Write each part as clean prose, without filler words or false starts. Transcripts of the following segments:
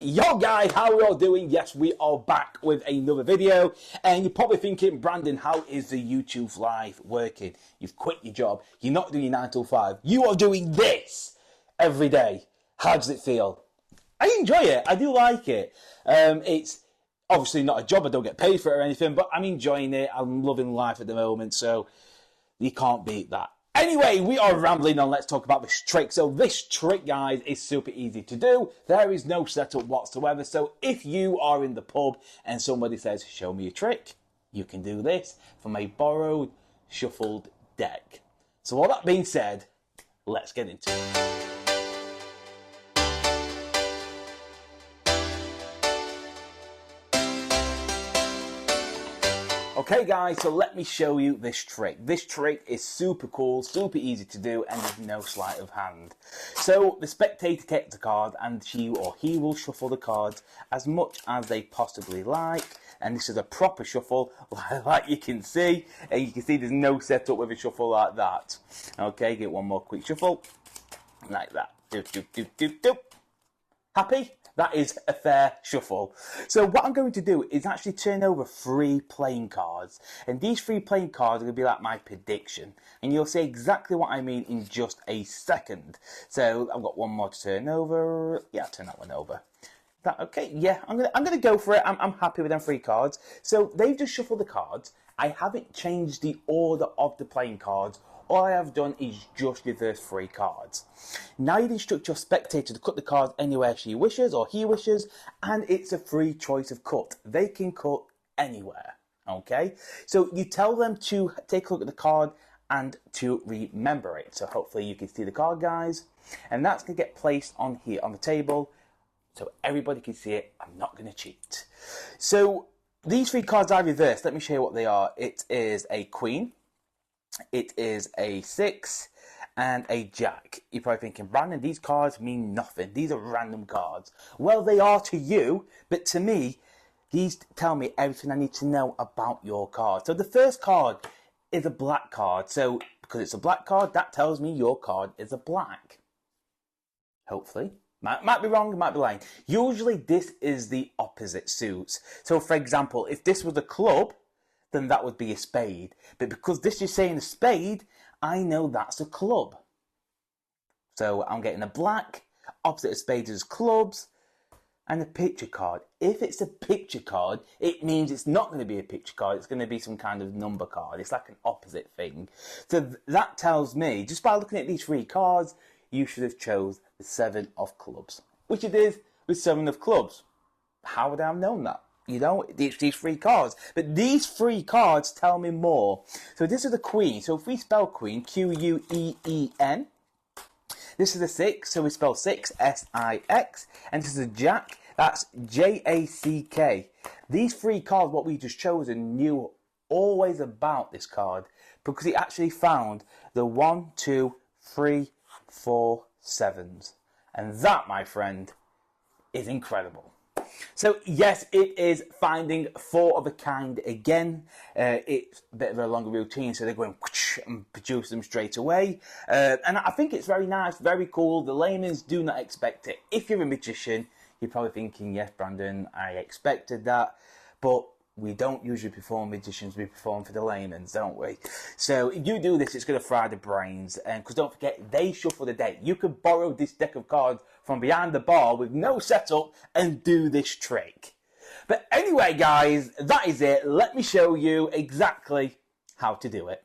Yo guys, how are we all doing? Yes, we are back with another video, and you're probably thinking, Brandon, how is the YouTube life working? You've quit your job, you're not doing your 9 to 5, you are doing this every day. How does it feel? I enjoy it, I do like it. It's obviously not a job, I don't get paid for it or anything, but I'm enjoying it, I'm loving life at the moment, so you can't beat that. Anyway, we are rambling on. Let's talk about this trick. So this trick, guys, is super easy to do. There is no setup whatsoever. So if you are in the pub and somebody says, show me a trick, you can do this from a borrowed, shuffled deck. So all that being said, let's get into it. Okay guys, so let me show you this trick. This trick is super cool, super easy to do, and there's no sleight of hand. So the spectator gets a card and she or he will shuffle the cards as much as they possibly like. And this is a proper shuffle, like you can see. And you can see there's no setup with a shuffle like that. Okay, get one more quick shuffle. Like that. Do, do, do, do, do. Happy? That is a fair shuffle. So what I'm going to do is actually turn over 3 playing cards. And these 3 playing cards are going to be like my prediction. And you'll see exactly what I mean in just a second. So I've got one more to turn over. Yeah, I'll turn that one over. That okay? Yeah, I'm gonna go for it. I'm happy with them 3 cards. So they've just shuffled the cards. I haven't changed the order of the playing cards. All I have done is just reverse 3 cards. Now you'd instruct your spectator to cut the cards anywhere she wishes or he wishes, and it's a free choice of cut. They can cut anywhere, okay? So you tell them to take a look at the card and to remember it. So hopefully you can see the card, guys. And that's going to get placed on here on the table so everybody can see it. I'm not going to cheat. So these 3 cards I reversed. Let me show you what they are. It is a queen. It is a 6 and a jack. You're probably thinking, Brandon, these cards mean nothing. These are random cards. Well, they are to you, but to me, these tell me everything I need to know about your card. So the first card is a black card. So because it's a black card, that tells me your card is a black. Hopefully. Might be wrong, might be lying. Usually this is the opposite suits. So for example, if this was a club, then that would be a spade. But because this is saying a spade, I know that's a club. So I'm getting a black, opposite of spades is clubs, and a picture card. If it's a picture card, it means it's not going to be a picture card, it's going to be some kind of number card. It's like an opposite thing. So that tells me, just by looking at these 3 cards, you should have chose the 7 of clubs. Which it is with 7 of clubs. How would I have known that? You know, these 3 cards. But these 3 cards tell me more. So this is the queen. So if we spell queen, Q-U-E-E-N. This is the 6. So we spell 6, S-I-X. And this is a jack. That's J-A-C-K. These 3 cards, what we just chosen, knew always about this card. Because it actually found the 1, 2, 3, 4, 7s. And that, my friend, is incredible. So yes, it is finding 4 of a kind again. It's a bit of a longer routine, so they're going and produce them straight away. And I think it's very nice, very cool. The layman's do not expect it. If you're a magician, you're probably thinking, yes, Brandon, I expected that. But we don't usually perform magicians, we perform for the layman's, don't we? So if you do this, it's going to fry the brains. And because don't forget, they shuffle the deck. You could borrow this deck of cards from behind the bar with no setup and do this trick. But anyway, guys, that is it. Let me show you exactly how to do it.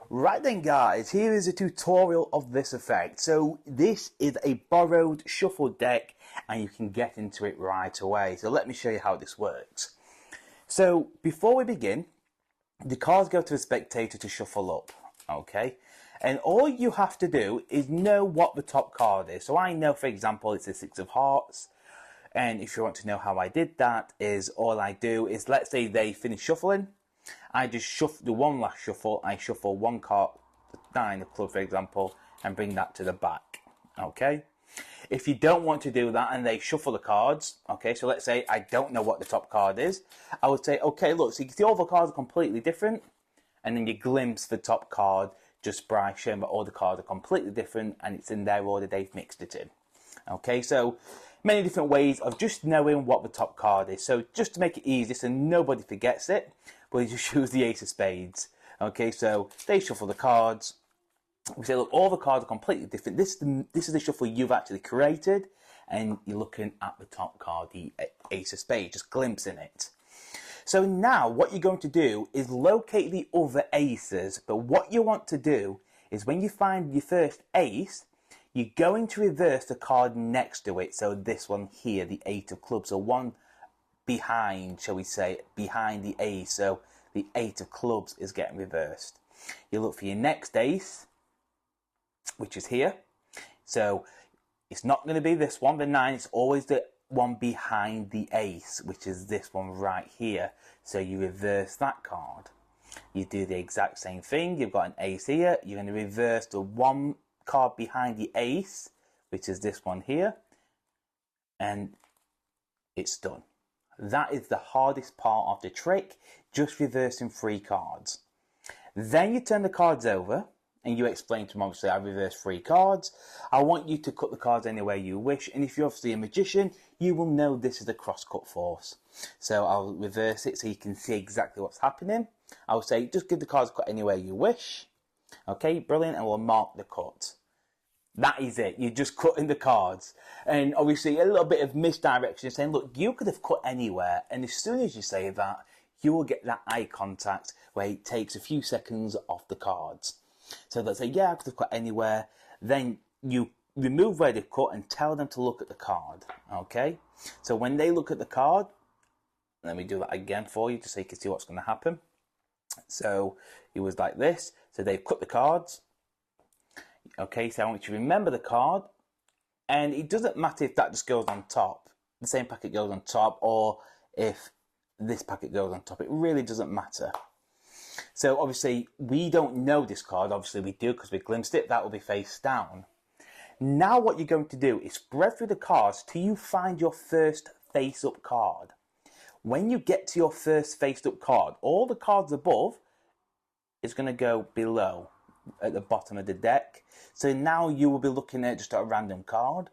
Right then, guys, here is a tutorial of this effect. So this is a borrowed shuffled deck, and you can get into it right away. So let me show you how this works. So before we begin, the cards go to the spectator to shuffle up, okay? And all you have to do is know what the top card is. So I know, for example, it's the 6 of hearts. And if you want to know how I did that, is all I do is, let's say they finish shuffling. I just shuffle, do one last shuffle. I shuffle 1 card, the 9 of clubs, for example, and bring that to the back, okay? If you don't want to do that and they shuffle the cards, okay, so let's say I don't know what the top card is, I would say, okay, look, so you can see all the cards are completely different, and then you glimpse the top card just by showing that all the cards are completely different and it's in their order they've mixed it in. Okay, so many different ways of just knowing what the top card is. So just to make it easy so nobody forgets it, we'll just choose the ace of spades. Okay, so they shuffle the cards. We say, look, all the cards are completely different. This is the shuffle you've actually created, and you're looking at the top card, the ace of spades, just glimpsing it. So now what you're going to do is locate the other aces, but what you want to do is when you find your first ace, you're going to reverse the card next to it. So this one here, the eight of clubs, so one behind, shall we say, behind the ace. So the eight of clubs is getting reversed. You look for your next ace, which is here. So it's not going to be this one, the nine. It's always the one behind the ace, which is this one right here. So you reverse that card. You do the exact same thing. You've got an ace here. You're going to reverse the one card behind the ace, which is this one here, and it's done. That is the hardest part of the trick, just reversing 3 cards. Then you turn the cards over and you explain to them, obviously, I reversed 3 cards. I want you to cut the cards any way you wish, and if you're obviously a magician, you will know this is a cross-cut force. So I'll reverse it so you can see exactly what's happening. I'll say, just give the cards a cut any way you wish. Okay, brilliant, and we'll mark the cut. That is it. You're just cutting the cards. And obviously a little bit of misdirection, saying, look, you could have cut anywhere. And as soon as you say that, you will get that eye contact where it takes a few seconds off the cards. So they'll say, yeah, I could have cut anywhere. Then you remove where they've cut and tell them to look at the card. Okay? So when they look at the card, let me do that again for you just so you can see what's going to happen. So it was like this. So they've cut the cards. Okay, so I want you to remember the card, and it doesn't matter if that just goes on top, the same packet goes on top, or if this packet goes on top. It really doesn't matter. So obviously we don't know this card. Obviously we do because we glimpsed it. That will be face down. Now what you're going to do is spread through the cards till you find your first face up card. When you get to your first face up card, all the cards above is going to go below at the bottom of the deck. So now you will be looking at just a random card.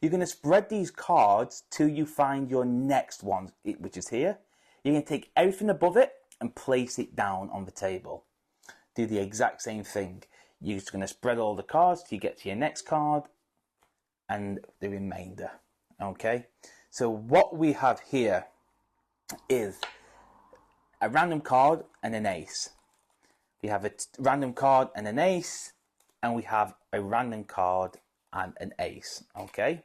You're going to spread these cards till you find your next one, which is here. You're going to take everything above it and place it down on the table. Do the exact same thing. You're just going to spread all the cards till you get to your next card and the remainder. Okay, so what we have here is a random card and an ace. We have a random card and an ace, and we have a random card and an ace. Okay,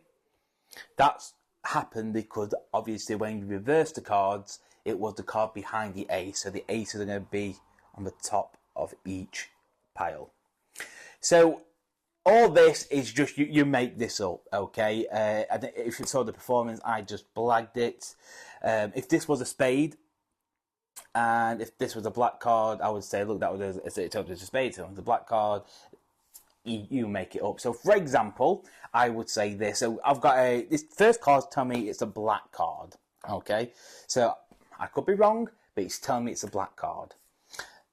that's happened because obviously when you reverse the cards, it was the card behind the ace, so the aces are going to be on the top of each pile. So all this is just you make this up. Okay, if you saw the performance, I just blagged it. If this was a spade, and if this was a black card, I would say, look, that was a spade, so it was a black card. You make it up. So for example, I would say this. So I've got this first card tell me it's a black card. Okay, so I could be wrong, but it's telling me it's a black card.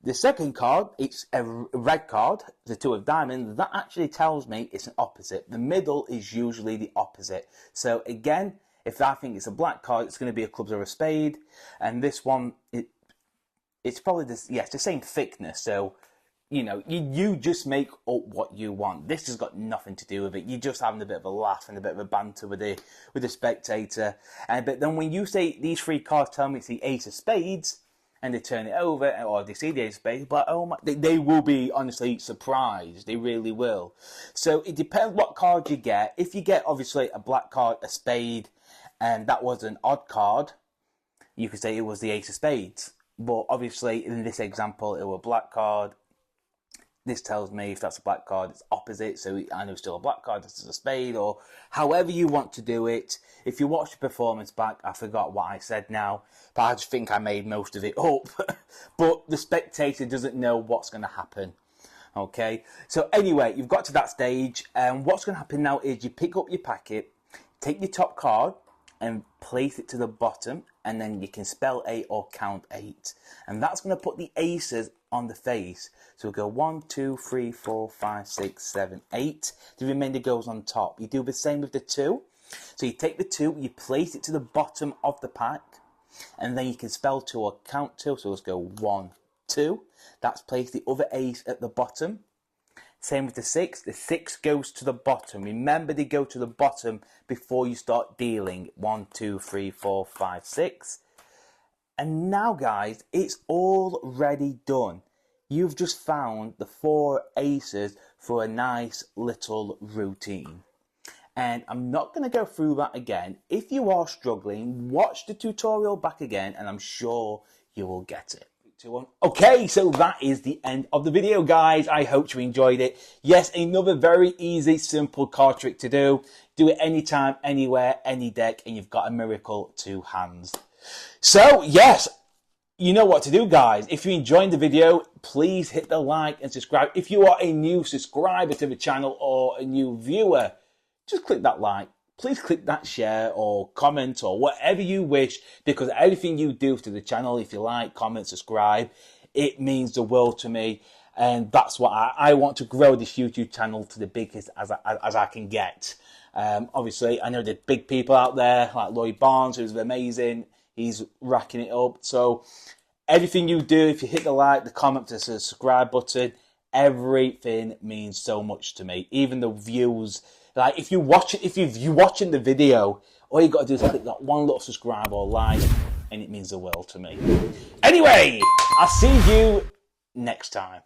The second card, it's a red card, the 2 of diamonds. That actually tells me it's an opposite. The middle is usually the opposite. So again, if I think it's a black card, it's going to be a clubs or a spade. And this one, it's probably this, yes, the same thickness. So, you know, you just make up what you want. This has got nothing to do with it. You're just having a bit of a laugh and a bit of a banter with the spectator. But then when you say these 3 cards tell me it's the ace of spades, and they turn it over, or they see the ace of spades, but oh my, they will be honestly surprised. They really will. So it depends what card you get. If you get obviously a black card, a spade, and that was an odd card, you could say it was the ace of spades. But obviously in this example, it was a black card. This tells me if that's a black card, it's opposite. So I know it's still a black card, this is a spade, or however you want to do it. If you watch the performance back, I forgot what I said now, but I just think I made most of it up. But the spectator doesn't know what's going to happen. Okay, so anyway, you've got to that stage, and what's going to happen now is you pick up your packet, take your top card, and place it to the bottom, and then you can spell 8 or count 8. And that's going to put the aces on the face. So we'll go 1, 2, 3, 4, 5, 6, 7, 8. The remainder goes on top. You do the same with the 2. So you take the 2, you place it to the bottom of the pack, and then you can spell 2 or count 2. So let's go 1, 2. That's placed the other ace at the bottom. Same with the 6. The 6 goes to the bottom. Remember, they go to the bottom before you start dealing. 1, 2, 3, 4, 5, 6. And now, guys, it's already done. You've just found the 4 aces for a nice little routine. And I'm not going to go through that again. If you are struggling, watch the tutorial back again, and I'm sure you will get it. 2, 1. Okay, so that is the end of the video, guys. I hope you enjoyed it. Yes, another very easy, simple card trick to do. Do it anytime, anywhere, any deck, and you've got a miracle 2 hands. So, yes, you know what to do, guys. If you enjoyed the video, please hit the like and subscribe. If you are a new subscriber to the channel or a new viewer, just click that like. Please click that share or comment or whatever you wish, because everything you do to the channel, if you like, comment, subscribe, it means the world to me. And that's what I want to grow this YouTube channel to the biggest as I can get. Obviously, I know there's big people out there like Lloyd Barnes, who's amazing. He's racking it up. So everything you do, if you hit the like, the comment, the subscribe button, everything means so much to me. Even the views. Like if you're watching the video, all you got to do is click that one little subscribe or like, and it means the world to me. Anyway, I'll see you next time.